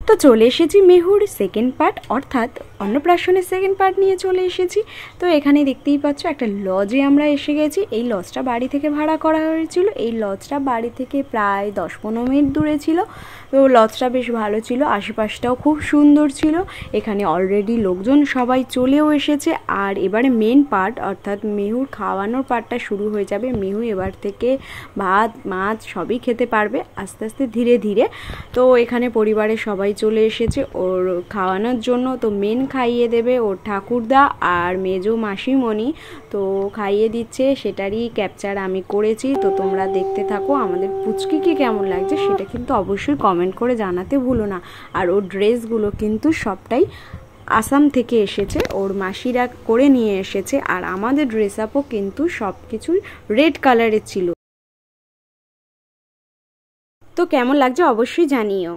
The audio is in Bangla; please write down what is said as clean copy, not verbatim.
তো চলে এসেছি মেহুর সেকেন্ড পার্ট অর্থাৎ অন্নপ্রাশনের সেকেন্ড পার্ট নিয়ে চলে এসেছি। তো এখানে দেখতেই পাচ্ছ একটা লজে আমরা এসে গেছি। এই লজটা বাড়ি থেকে ভাড়া করা হয়েছিল। এই লজটা বাড়ি থেকে প্রায় 10-15 মিনিট দূরে ছিল। তো লজটা বেশ ভালো ছিল, আশেপাশটাও খুব সুন্দর ছিল। এখানে অলরেডি লোকজন সবাই চলেও এসেছে। আর এবারে মেন পার্ট অর্থাৎ মেহুর খাওয়ানোর পার্টটা শুরু হয়ে যাবে। মেহু এবার থেকে ভাত মাছ সবই খেতে পারবে আস্তে আস্তে ধীরে ধীরে। তো এখানে পরিবারের সবাই চলে এসেছে ওর খাওয়ানোর জন্য। তো মেন খাইয়ে দেবে ওর ঠাকুরদা আর মেজো মাসিমণি। তো খাইয়ে দিচ্ছে, সেটারই ক্যাপচার আমি করেছি। তো তোমরা দেখতে থাকো। আমাদের পুচকিকে কেমন লাগছে সেটা কিন্তু অবশ্যই কমেন্ট করে জানাতে ভুলো না। আর ওর ড্রেসগুলো কিন্তু সবটাই আসাম থেকে এসেছে, ওর মাসিরা করে নিয়ে এসেছে। আর আমাদের ড্রেস আপও কিন্তু সব কিছুই রেড কালারের ছিল। তো কেমন লাগছে অবশ্যই জানিও।